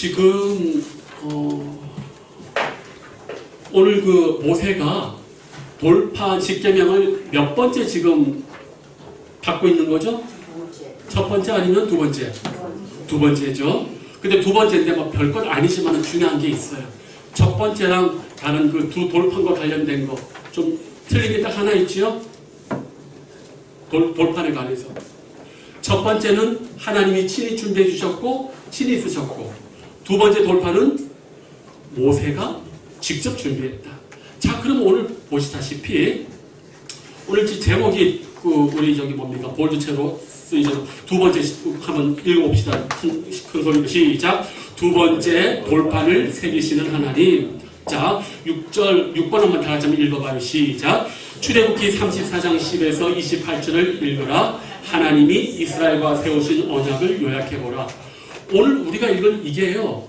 지금 오늘 그 모세가 돌파 십계명을 몇 번째 지금 받고 있는 거죠? 첫 번째 아니면 두 번째? 두 번째죠. 근데 두 번째인데 뭐 별것 아니지만 중요한 게 있어요. 첫 번째랑 다른 그 두 돌판과 관련된 거 좀 틀린 게 딱 하나 있지요? 돌판에 관해서. 첫 번째는 하나님이 친히 준비해 주셨고 친히 쓰셨고, 두 번째 돌판은 모세가 직접 준비했다. 자, 그럼 오늘 보시다시피 오늘 제목이 우리 저기 뭡니까 볼드체로 쓰이죠. 두 번째 한번 읽어봅시다. 큰 소리로 시작. 두 번째 돌판을 새기시는 하나님. 자, 6번 한번 다 같이 한번 읽어봐요. 시작. 출애굽기 34장 10에서 28절을 읽으라. 하나님이 이스라엘과 세우신 언약을 요약해보라. 오늘 우리가 읽은 이게요,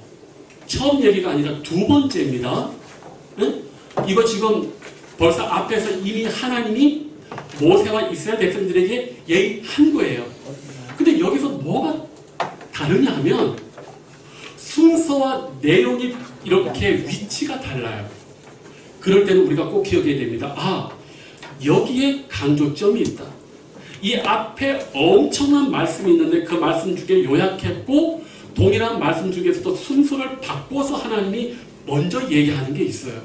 처음 얘기가 아니라 두 번째입니다. 응? 이거 지금 벌써 앞에서 이미 하나님이 모세와 이스라엘 백성들에게 얘기한 거예요. 근데 여기서 뭐가 다르냐 하면 순서와 내용이 이렇게 위치가 달라요. 그럴 때는 우리가 꼭 기억해야 됩니다. 아, 여기에 강조점이 있다. 이 앞에 엄청난 말씀이 있는데 그 말씀 중에 요약했고 동일한 말씀 중에서도 순서를 바꿔서 하나님이 먼저 얘기하는 게 있어요.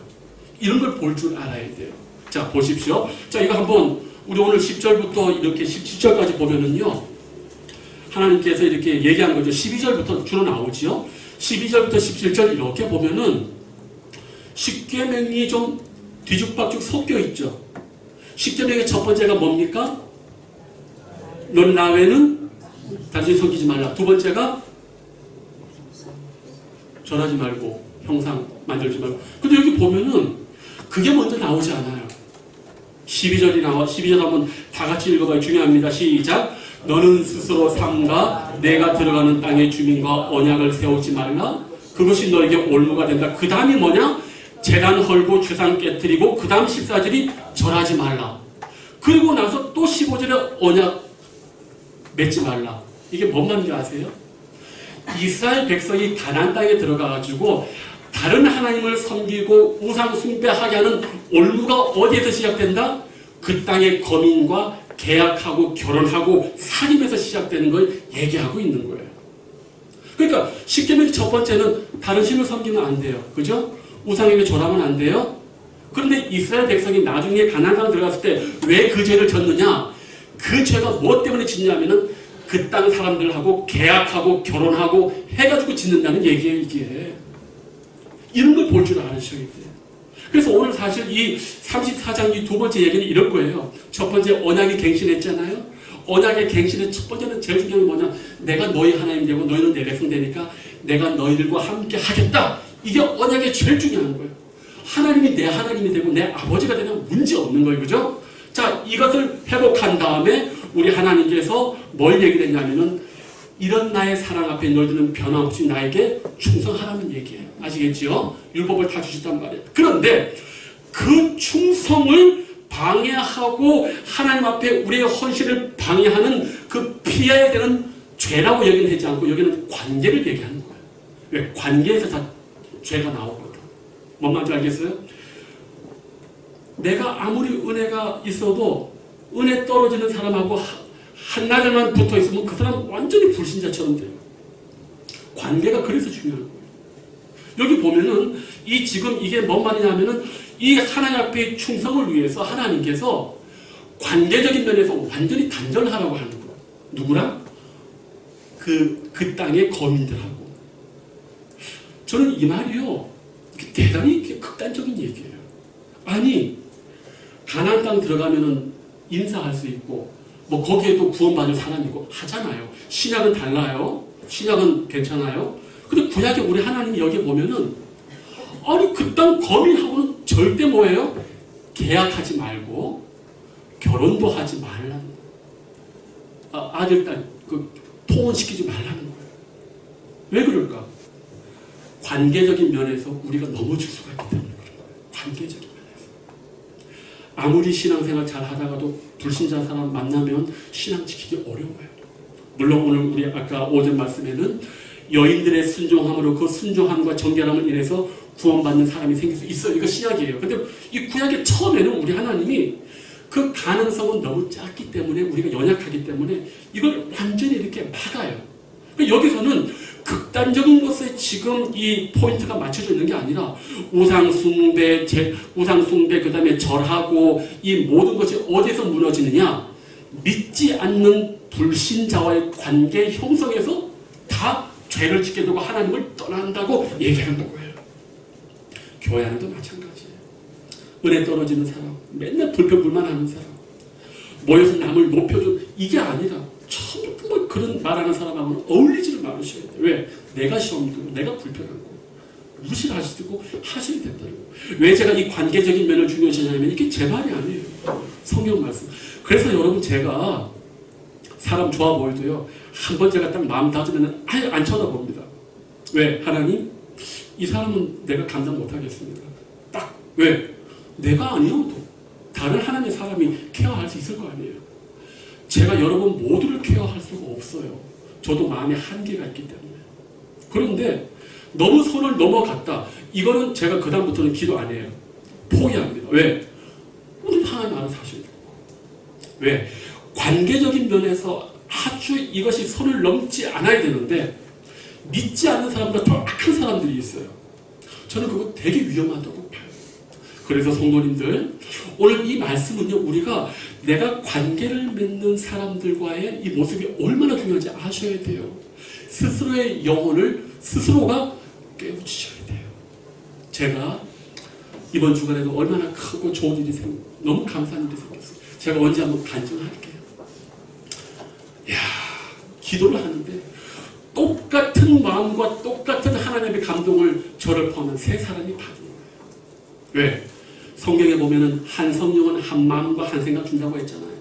이런 걸 볼 줄 알아야 돼요. 자, 보십시오. 자, 이거 한번 우리 오늘 10절부터 이렇게 17절까지 보면은요, 하나님께서 이렇게 얘기한 거죠. 12절부터 주로 나오지요. 12절부터 17절 이렇게 보면은 십계명이 좀 뒤죽박죽 섞여 있죠. 십계명의 첫 번째가 뭡니까? 넌 나 외에는 당신이 섬기지 말라. 두 번째가 절하지 말고 형상 만들지 말고. 근데 여기 보면은 그게 먼저 나오지 않아요. 12절이 나와. 12절 한번 다 같이 읽어봐요. 중요합니다. 시작. 너는 스스로 삼가 내가 들어가는 땅의 주민과 언약을 세우지 말라. 그것이 너에게 올무가 된다. 그 다음이 뭐냐? 제단 헐고 주상 깨뜨리고 그 다음 14절이 절하지 말라. 그리고 나서 또 15절에 언약 맺지 말라. 이게 뭔 말인지 아세요? 이스라엘 백성이 가나안 땅에 들어가가지고 다른 하나님을 섬기고 우상 숭배하게 하는 올무가 어디에서 시작된다? 그 땅의 거민과 계약하고 결혼하고 사귐에서 시작되는 걸 얘기하고 있는 거예요. 그러니까 십계명 첫 번째는 다른 신을 섬기면 안 돼요. 그죠? 우상에게 절하면 안 돼요. 그런데 이스라엘 백성이 나중에 가나안 땅에 들어갔을 때 왜 그 죄를 졌느냐? 그 죄가 뭐 때문에 짓냐면은 그 땅 사람들하고 계약하고 결혼하고 해가지고 짓는다는 얘기예요, 이게. 이런 걸 볼 줄 아셔야 돼요. 그래서 오늘 사실 이 34장 이 두 번째 얘기는 이럴 거예요. 첫 번째 언약이 갱신했잖아요. 언약의 갱신의 첫 번째는 제일 중요한 게 뭐냐? 내가 너희 하나님 되고 너희는 내 백성 되니까 내가 너희들과 함께 하겠다. 이게 언약의 제일 중요한 거예요. 하나님이 내 하나님이 되고 내 아버지가 되면 문제 없는 거예요. 그죠? 자, 이것을 회복한 다음에 우리 하나님께서 뭘 얘기했냐면은 이런 나의 사랑 앞에 너희들은 변함없이 나에게 충성하라는 얘기예요. 아시겠지요? 율법을 다 주셨단 말이에요. 그런데 그 충성을 방해하고 하나님 앞에 우리의 헌신을 방해하는 그 피해야 되는 죄라고 여기는 하지 않고 여기는 관계를 얘기하는 거예요. 왜? 관계에서 다 죄가 나오거든. 뭔 말인지 알겠어요? 내가 아무리 은혜가 있어도 은혜 떨어지는 사람하고 한나절만 붙어 있으면 그 사람 완전히 불신자처럼 돼요. 관계가 그래서 중요한 거예요. 여기 보면은 지금 이게 뭔 말이냐면은 이 하나님 앞에 충성을 위해서 하나님께서 관계적인 면에서 완전히 단절하라고 하는 거예요. 누구랑? 그 땅의 거민들하고. 저는 이 말이요, 대단히 극단적인 얘기예요. 아니, 가나안 땅 들어가면은 인사할 수 있고 뭐 거기에도 구원받을 사람이고 하잖아요. 신약은 달라요. 신약은 괜찮아요. 근데 구약에 우리 하나님이 여기 보면은 아니 그 땅 거민하고는 절대 뭐예요? 계약하지 말고 결혼도 하지 말라는 거예요. 아들 딸 통혼시키지 말라는 거예요. 왜 그럴까? 관계적인 면에서 우리가 넘어질 수가 있기 때문에 그런 거예요. 관계적인 면에서. 아무리 신앙생활 잘 하다가도 불신자 사람 만나면 신앙 지키기 어려워요. 물론 오늘 우리 아까 오전 말씀에는 여인들의 순종함으로 그 순종함과 정결함을 인해서 구원받는 사람이 생길 수 있어요. 이거 신약이에요. 근데 이 구약의 처음에는 우리 하나님이 그 가능성은 너무 작기 때문에, 우리가 연약하기 때문에 이걸 완전히 이렇게 막아요. 여기서는 극단적인 것에 지금 이 포인트가 맞춰져 있는 게 아니라 우상숭배, 그 다음에 절하고 이 모든 것이 어디서 무너지느냐? 믿지 않는 불신자와의 관계 형성에서 다 죄를 짓게 되고 하나님을 떠난다고 얘기하는 거예요. 교회 안에도 마찬가지예요. 은혜 떨어지는 사람, 맨날 불평불만하는 사람, 모여서 남을 높여줘, 이게 아니라 처음부터 뭐 그런 말하는 사람하고는 어울리지를 말으셔야 돼요. 왜? 내가 시험 들고 내가 불편한 거 무시를 하시고 하셔야 된다는 거예요. 왜 제가 이 관계적인 면을 중요시하냐면 이게 제 말이 아니에요. 성경 말씀. 그래서 여러분, 제가 사람 좋아 보여도요, 한번 제가 딱 마음 다지면 아예 안 쳐다봅니다. 왜? 하나님, 이 사람은 내가 감당 못하겠습니다. 딱. 왜? 내가 아니어도 다른 하나님의 사람이 케어할 수 있을 거 아니에요. 제가 여러분 모두를 케어할 수가 없어요. 저도 마음에 한계가 있기 때문에. 그런데 너무 선을 넘어갔다. 이거는 제가 그 다음부터는 기도 안 해요. 포기합니다. 왜? 우리 하나님 알아서 하셔야 돼요. 왜? 관계적인 면에서 아주 이것이 선을 넘지 않아야 되는데 믿지 않는 사람보다 더 악한 사람들이 있어요. 저는 그거 되게 위험하다고 봐요. 그래서 성도님들, 오늘 이 말씀은요, 우리가 내가 관계를 맺는 사람들과의 이 모습이 얼마나 중요한지 아셔야 돼요. 스스로의 영혼을 스스로가 깨우치셔야 돼요. 제가 이번 주간에도 얼마나 크고 좋은 일이 너무 감사한 일이 생겼어요. 제가 언제 한번 간증할게요. 기도를 하는데 똑같은 마음과 똑같은 하나님의 감동을 저를 포함한 세 사람이 받은 거예요. 왜? 성경에 보면은 한 성령은 한 마음과 한 생각 준다고 했잖아요.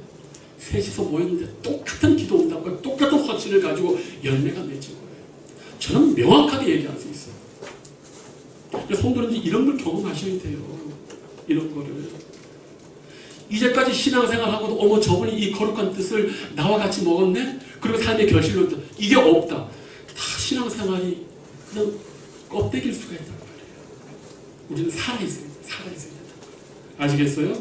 셋이서 모였는데 똑같은 기도 응답과 똑같은 확신을 가지고 열매가 맺은 거예요. 저는 명확하게 얘기할 수 있어요. 성도님들 이런 걸 경험하셔야 돼요. 이런 거를. 이제까지 신앙생활하고도 어머 저분이 이 거룩한 뜻을 나와 같이 먹었네? 그리고 삶의 결실로 이게 없다. 다 신앙생활이 그냥 껍데기일 수가 있단 말이에요. 우리는 살아있어야 된다. 아시겠어요?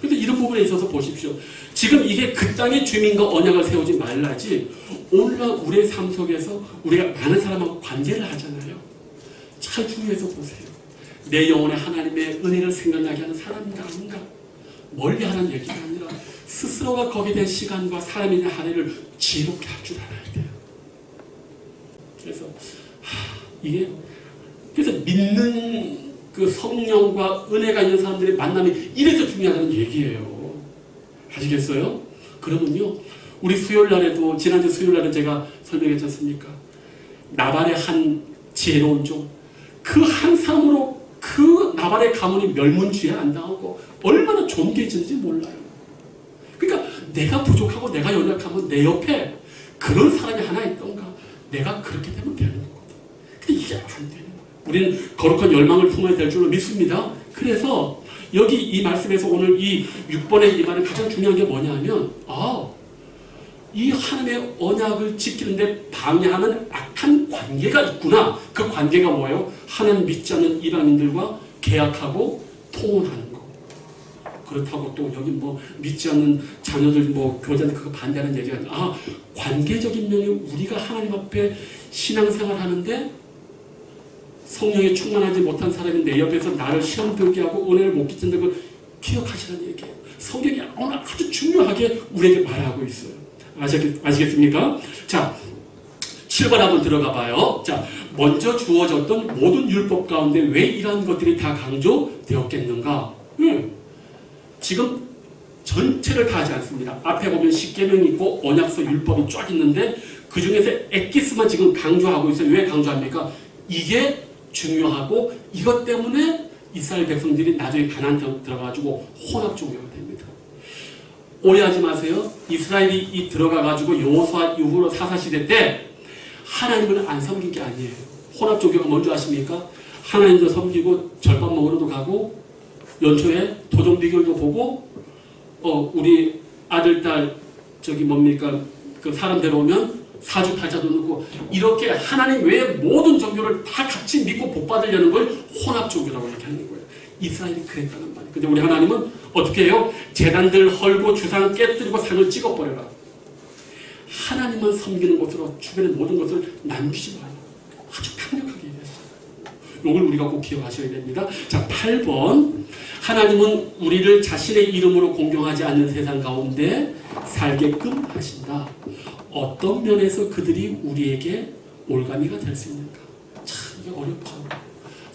근데 이런 부분에 있어서 보십시오. 지금 이게 그 땅의 주민과 언약을 세우지 말라지 오늘날 우리의 삶 속에서 우리가 많은 사람하고 관계를 하잖아요. 잘 주의해서 보세요. 내 영혼에 하나님의 은혜를 생각나게 하는 사람인가 아닌가? 멀리 하는 얘기가 아니라 스스로가 거기에 대한 시간과 사람에 대한 할애를 지혜롭게 할 줄 알아야 돼요. 그래서 그래서 믿는 그 성령과 은혜가 있는 사람들의 만남이 이래서 중요하다는 얘기예요. 아시겠어요? 그러면요, 우리 수요일날에도 지난주 수요일날에 제가 설명했지 않습니까? 나발의 한 지혜로운 종, 그 한 사람으로 그 나발의 가문이 멸문주의 안 당하고 얼마나 존귀해지는지 몰라요. 그러니까 내가 부족하고 내가 연약하면 내 옆에 그런 사람이 하나 있던가 내가 그렇게 되면 되는 거거든. 근데 이게 안 되는 거예요. 우리는 거룩한 열망을 품어야 될 줄로 믿습니다. 그래서 여기 이 말씀에서 오늘 이 6번의 이 말은 가장 중요한 게 뭐냐면 이 하나님의 언약을 지키는데 방해하는 악한 관계가 있구나. 그 관계가 뭐예요? 하나님 믿지 않는 이방인들과 계약하고 통혼하는 거. 그렇다고 또 여기 뭐 믿지 않는 자녀들 뭐 교자들 그거 반대하는 얘기가 아니라 관계적인 면에 우리가 하나님 앞에 신앙생활 하는데 성령에 충만하지 못한 사람이 내 옆에서 나를 시험 들게 하고 은혜를 못 끼친다는 걸 기억하시라는 얘기예요. 성경이 오늘 아주 중요하게 우리에게 말하고 있어요. 아시겠습니까? 자, 7번 한번 들어가 봐요. 자, 먼저 주어졌던 모든 율법 가운데 왜 이러한 것들이 다 강조되었겠는가? 지금 전체를 다 하지 않습니다. 앞에 보면 십계명이 있고 언약서 율법이 쫙 있는데 그 중에서 엑기스만 지금 강조하고 있어요. 왜 강조합니까? 이게 중요하고 이것 때문에 이스라엘 백성들이 나중에 가나안 들어가가지고 혼합 종교가 됩니다. 오해하지 마세요. 이스라엘이 들어가가지고 여호수아 이후로 사사시대 때 하나님을 안 섬긴 게 아니에요. 혼합 종교가 뭔지 아십니까? 하나님도 섬기고 절밥 먹으러도 가고 연초에 도종 비결도 보고 우리 아들 딸 저기 뭡니까 그 사람 데려오면 사주팔자도 넣고 이렇게 하나님 외에 모든 종교를 다 같이 믿고 복받으려는 걸 혼합종교라고 이렇게 하는 거예요. 이스라엘이 그랬다는 말이에요. 근데 우리 하나님은 어떻게 해요? 제단들 헐고 주상 깨뜨리고 산을 찍어버려라. 하나님만 섬기는 곳으로 주변의 모든 것을 남기지 말라. 아주 강력하게 얘기했어요. 이걸 우리가 꼭 기억하셔야 됩니다. 자, 8번. 하나님은 우리를 자신의 이름으로 공경하지 않는 세상 가운데 살게끔 하신다. 어떤 면에서 그들이 우리에게 올가미가 될 수 있는가? 참 이게 어렵죠.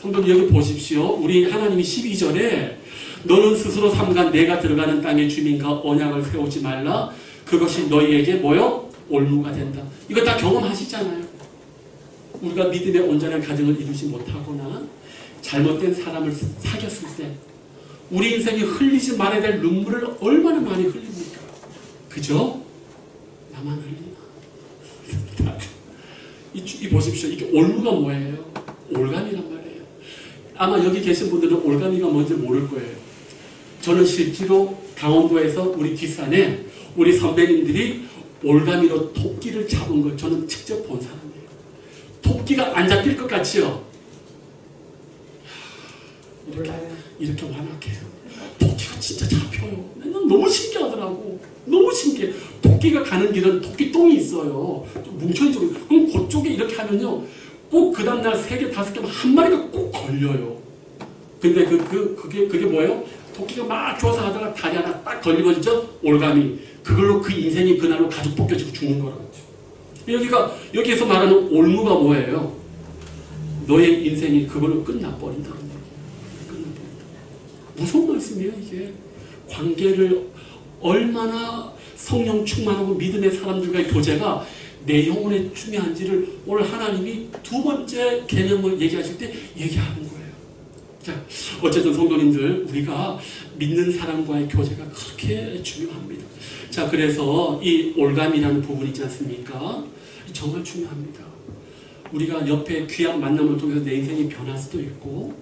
성도님 여기 보십시오. 우리 하나님이 12절에 너는 스스로 삼간 내가 들어가는 땅의 주민과 언약을 세우지 말라. 그것이 너희에게 뭐요? 올무가 된다. 이거 다 경험하시잖아요. 우리가 믿음의 온전한 가정을 이루지 못하거나 잘못된 사람을 사귀었을 때 우리 인생이 흘리지 말아야 될 눈물을 얼마나 많이 흘립니까? 그죠? 나만 흘리나? 이 보십시오. 이게 올무가 뭐예요? 올가미란 말이에요. 아마 여기 계신 분들은 올가미가 뭔지 모를 거예요. 저는 실제로 강원도에서 우리 뒷산에 우리 선배님들이 올가미로 토끼를 잡은 걸 저는 직접 본 사람이에요. 토끼가 안 잡힐 것 같지요? 이렇게 완악해요. 토끼가 진짜 잡혀요. 너무 신기하더라고. 너무 신기해. 토끼가 가는 길은 토끼 똥이 있어요. 좀 뭉쳐있죠. 그럼 그쪽에 이렇게 하면요. 꼭 그 다음날 3개, 5개, 한 마리가 꼭 걸려요. 근데 그게 뭐예요? 토끼가 막 주워서 하다가 다리 하나 딱 걸리면죠. 올가미. 그걸로 그 인생이 그날로 가죽 벗겨지고 죽는 거라고. 여기에서 말하는 올무가 뭐예요? 너의 인생이 그걸로 끝나버린다는 얘기예요. 끝나버린다. 무서운 말씀이에요, 이게. 관계를 얼마나 성령 충만하고 믿음의 사람들과의 교제가 내 영혼에 중요한지를 오늘 하나님이 2번째 개념을 얘기하실 때 얘기하는 거예요. 자, 어쨌든 성도님들, 우리가 믿는 사람과의 교제가 그렇게 중요합니다. 자, 그래서 이 올감이라는 부분이 있지 않습니까? 정말 중요합니다. 우리가 옆에 귀한 만남을 통해서 내 인생이 변할 수도 있고,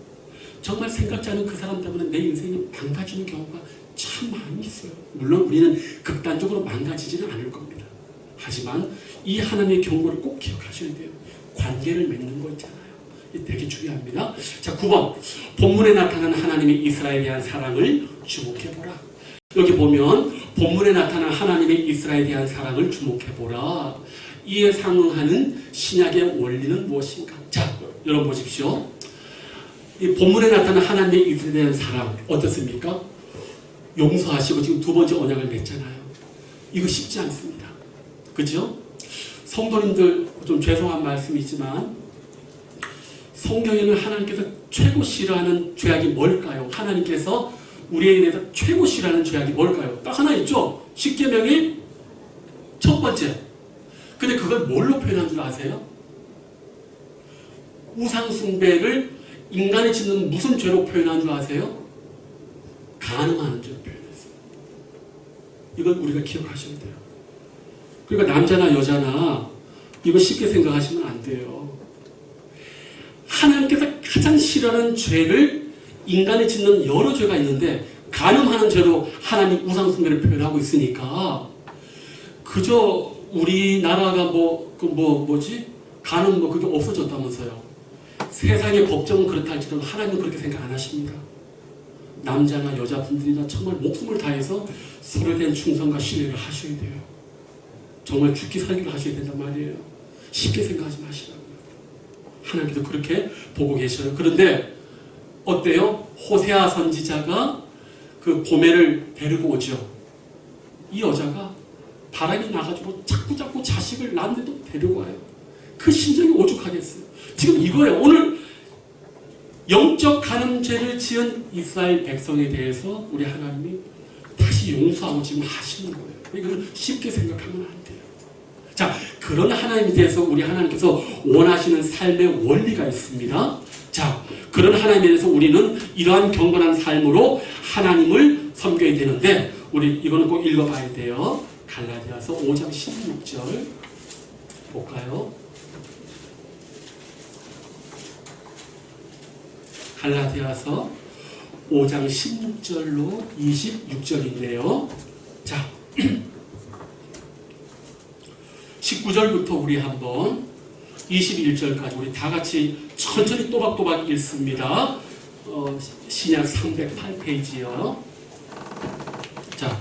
정말 생각지 않은 그 사람 때문에 내 인생이 망가지는 경우가 참 많이 있어요. 물론 우리는 극단적으로 망가지지는 않을 겁니다. 하지만 이 하나님의 경고를 꼭 기억하셔야 돼요. 관계를 맺는 거 있잖아요. 이게 되게 중요합니다. 자, 9번. 본문에 나타나는 하나님의 이스라엘에 대한 사랑을 주목해보라. 여기 보면 본문에 나타난 하나님의 이스라엘에 대한 사랑을 주목해보라. 이에 상응하는 신약의 원리는 무엇인가? 자, 여러분 보십시오. 이 본문에 나타난 하나님의 이스라엘에 대한 사랑 어떻습니까? 용서하시고 지금 2번째 언약을 맺잖아요. 이거 쉽지 않습니다. 그죠? 성도님들 좀 죄송한 말씀이지만 성경에는 하나님께서 최고 싫어하는 죄악이 뭘까요? 하나님께서 우리에 대해서 최고 싫어하는 죄악이 뭘까요? 딱 하나 있죠? 십계명이 첫 번째. 근데 그걸 뭘로 표현한 줄 아세요? 우상숭배를 인간이 짓는 무슨 죄로 표현한 줄 아세요? 간음하는 죄로 표현했어요. 이건 우리가 기억하셔야 돼요. 그러니까 남자나 여자나 이거 쉽게 생각하시면 안 돼요. 하나님께서 가장 싫어하는 죄를 인간이 짓는 여러 죄가 있는데 간음하는 죄로 하나님 우상숭배를 표현하고 있으니까 그저 우리나라가 간음 그게 없어졌다면서요. 세상의 법정은 그렇다 할지라도 하나님은 그렇게 생각 안 하십니다. 남자나 여자분들이나 정말 목숨을 다해서 서로에 대한 충성과 신뢰를 하셔야 돼요. 정말 죽기 살기를 하셔야 된단 말이에요. 쉽게 생각하지 마시라고요. 하나님께서 그렇게 보고 계셔요. 그런데 어때요? 호세아 선지자가 그 고멜을 데리고 오죠. 이 여자가 바람이 나가지고 자꾸 자식을 낳는데도 데리고 와요. 그 심정이 오죽하겠어요. 지금 이거예요. 오늘 영적 간음죄를 지은 이스라엘 백성에 대해서 우리 하나님이 다시 용서하고 지금 하시는 거예요. 이걸 쉽게 생각하면 안 돼요. 자, 그런 하나님에 대해서 우리 하나님께서 원하시는 삶의 원리가 있습니다. 자, 그런 하나님에 대해서 우리는 이러한 경건한 삶으로 하나님을 섬겨야 되는데 우리 이거는 꼭 읽어봐야 돼요. 갈라디아서 5장 16절 볼까요? 갈라디아서 5장 16절로 26절인데요. 자, 19절부터 우리 한번 21절까지 우리 다 같이 천천히 또박또박 읽습니다. 신약 308페이지요. 자,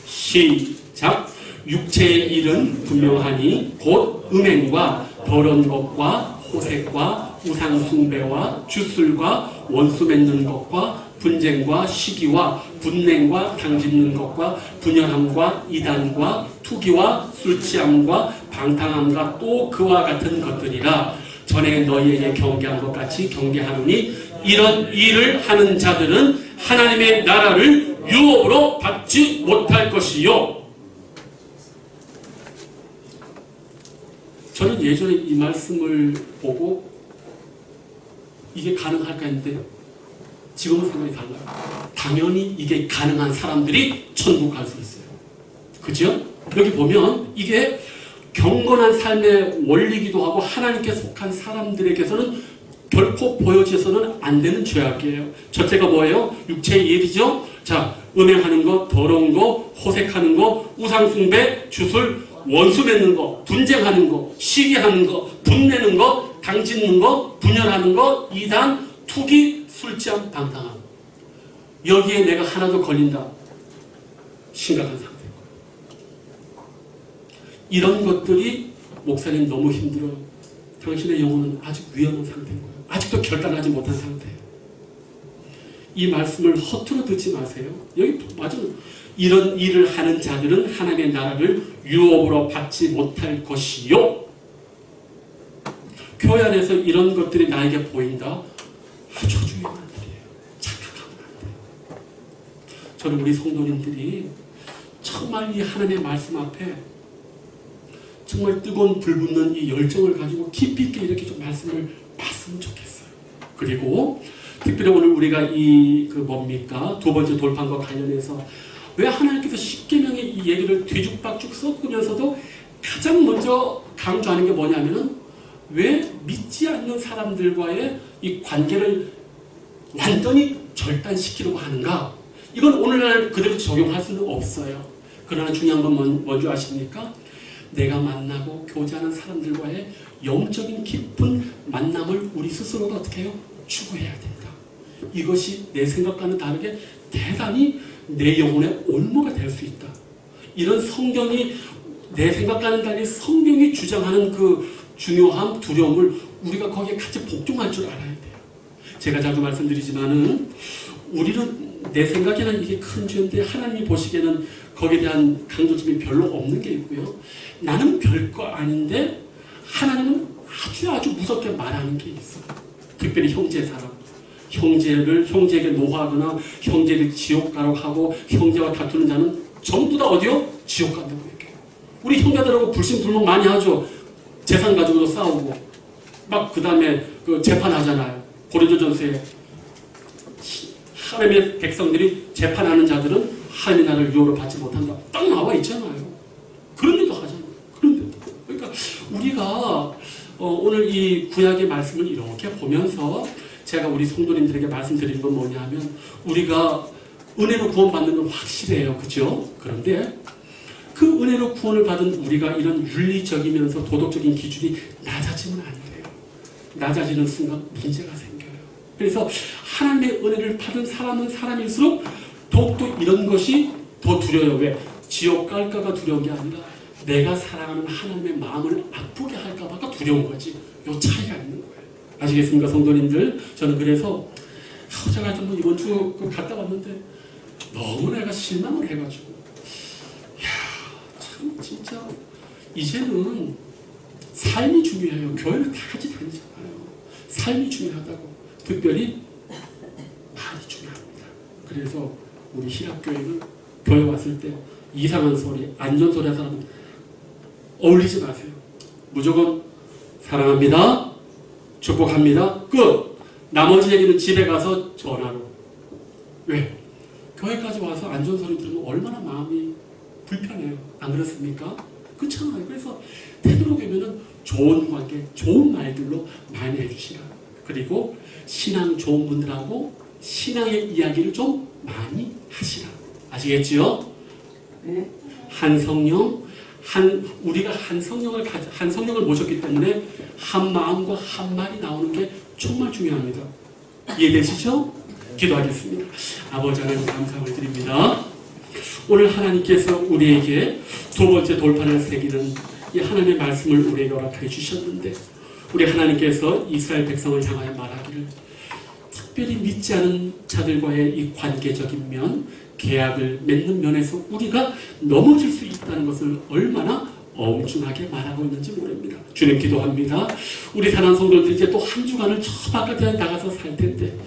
시작. 육체의 일은 분명하니 곧 음행과 더러운 것과 호색과 우상숭배와 주술과 원수 맺는 것과 분쟁과 시기와 분냉과 당짓는 것과 분열함과 이단과 투기와 술취함과 방탕함과 또 그와 같은 것들이라. 전에 너희에게 경계한 것 같이 경계하노니 이런 일을 하는 자들은 하나님의 나라를 유업으로 받지 못할 것이요. 저는 예전에 이 말씀을 보고 이게 가능할까 했는데 지금은 생각이 달라요. 당연히 이게 가능한 사람들이 천국 갈 수 있어요. 그죠? 여기 보면 이게 경건한 삶의 원리이기도 하고 하나님께 속한 사람들에게서는 결코 보여져서는 안 되는 죄악이에요. 첫째가 뭐예요? 육체의 일이죠. 자, 음행하는 것, 더러운 거, 호색하는 거, 우상숭배, 주술, 원수 맺는 거, 분쟁하는 거, 시기하는 거, 분내는 거, 당짓는 거, 분열하는 거, 이단, 투기, 술취함, 방탕함. 여기에 내가 하나도 걸린다. 심각한 상태인 거예요. 이런 것들이 목사님 너무 힘들어요. 당신의 영혼은 아직 위험한 상태인 거예요. 아직도 결단하지 못한 상태예요. 이 말씀을 허투루 듣지 마세요. 여기 맞아요. 이런 일을 하는 자들은 하나님의 나라를 유업으로 받지 못할 것이요. 교회 안에서 이런 것들이 나에게 보인다. 아주 중요한 일이에요. 착각하면 안 돼요. 저는 우리 성도님들이 정말 이 하나님의 말씀 앞에 정말 뜨거운 불 붙는 이 열정을 가지고 깊이 있게 이렇게 좀 말씀을 봤으면 좋겠어요. 그리고 특별히 오늘 우리가 뭡니까? 두 번째 돌판과 관련해서 왜 하나님께서 십계명의 이 얘기를 뒤죽박죽 섞으면서도 가장 먼저 강조하는 게 뭐냐면은 왜 믿지 않는 사람들과의 이 관계를 완전히 절단시키려고 하는가? 이건 오늘날 그대로 적용할 수는 없어요. 그러나 중요한 건 뭔지 아십니까? 내가 만나고 교제하는 사람들과의 영적인 깊은 만남을 우리 스스로가 어떻게 해요? 추구해야 된다. 이것이 내 생각과는 다르게 대단히 내 영혼의 올무가 될 수 있다. 이런 성경이 내 생각과는 달리 성경이 주장하는 그 중요한 두려움을 우리가 거기에 같이 복종할 줄 알아야 돼요. 제가 자주 말씀드리지만은 우리는 내 생각에는 이게 큰 죄인데 하나님이 보시기에는 거기에 대한 강조점이 별로 없는 게 있고요. 나는 별거 아닌데 하나님은 아주 무섭게 말하는 게 있어요. 특별히 형제 사람. 형제에게 노하거나 형제를 지옥 가라고 하고 형제와 다투는 자는 전부 다 어디요? 지옥 간다고 얘기해요. 우리 형제들하고 불신불명 많이 하죠. 재산 가지고도 싸우고 막 그 다음에 재판하잖아요. 고린도전서에 하나님의 백성들이 재판하는 자들은 하나님의 나라를 유업으로 받지 못한다. 딱 나와 있잖아요. 그런데도 하잖아요. 그런데도. 그러니까 우리가 오늘 이 구약의 말씀을 이렇게 보면서 제가 우리 성도님들에게 말씀드리는 건 뭐냐면 우리가 은혜로 구원받는 건 확실해요. 그죠? 그런데 그 은혜로 구원을 받은 우리가 이런 윤리적이면서 도덕적인 기준이 낮아지면 안 돼요. 낮아지는 순간 문제가 생겨요. 그래서 하나님의 은혜를 받은 사람은 사람일수록 더욱더 이런 것이 더 두려워요. 왜? 지옥 갈까가 두려운 게 아니라 내가 사랑하는 하나님의 마음을 아프게 할까 봐가 두려운 거지. 요 차이가 있는 거예요. 아시겠습니까, 성도님들? 저는 그래서 제가 좀 이번 주 갔다 왔는데 너무 내가 실망을 해가지고 참 진짜 이제는 삶이 중요해요. 교회를 다 같이 다니잖아요. 삶이 중요하다고. 특별히 말이 중요합니다. 그래서 우리 희락교회는 교회 왔을 때 이상한 소리, 안전소리 하는 사람은 어울리지 마세요. 무조건 사랑합니다. 축복합니다. 끝. 나머지 얘기는 집에 가서 전화로. 왜? 교회까지 와서 안전소리 들으면 얼마나 마음이 불편해요. 안 그렇습니까? 그렇잖아요. 그래서 되도록이면 좋은 관계, 좋은 말들로 많이 해주시라. 그리고 신앙 좋은 분들하고 신앙의 이야기를 좀 많이 하시라. 아시겠지요? 네. 한 성령, 우리가 한 성령을 모셨기 때문에 한 마음과 한 말이 나오는 게 정말 중요합니다. 이해되시죠? 기도하겠습니다. 아버지 하나님 감사를 드립니다. 오늘 하나님께서 우리에게 두 번째 돌판을 새기는 이 하나님의 말씀을 우리에게 허락해 주셨는데, 우리 하나님께서 이스라엘 백성을 향하여 말하기를 특별히 믿지 않은 자들과의 이 관계적인 면, 계약을 맺는 면에서 우리가 넘어질 수 있다는 것을 얼마나 엄중하게 말하고 있는지 모릅니다. 주님 기도합니다. 우리 사랑하는 성도들 이제 또 한 주간을 저 바깥에 나가서 살 텐데,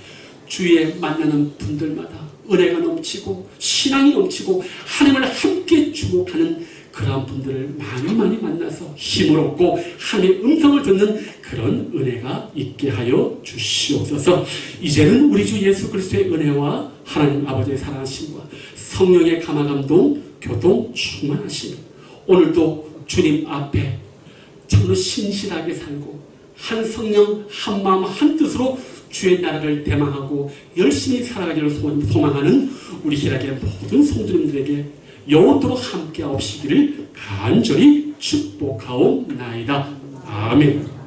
주위에 만나는 분들마다 은혜가 넘치고 신앙이 넘치고 하나님을 함께 주목하는 그러한 분들을 많이 만나서 힘을 얻고 하나님의 음성을 듣는 그런 은혜가 있게 하여 주시옵소서. 이제는 우리 주 예수 그리스도의 은혜와 하나님 아버지의 사랑하심과 성령의 감화감동 교통 충만하심, 오늘도 주님 앞에 참으로 신실하게 살고 한 성령 한 마음 한 뜻으로 주의 나라를 대망하고 열심히 살아가기를 소망하는 우리 희락의 모든 성도님들에게 영원토록 함께하옵시기를 간절히 축복하옵나이다. 아멘.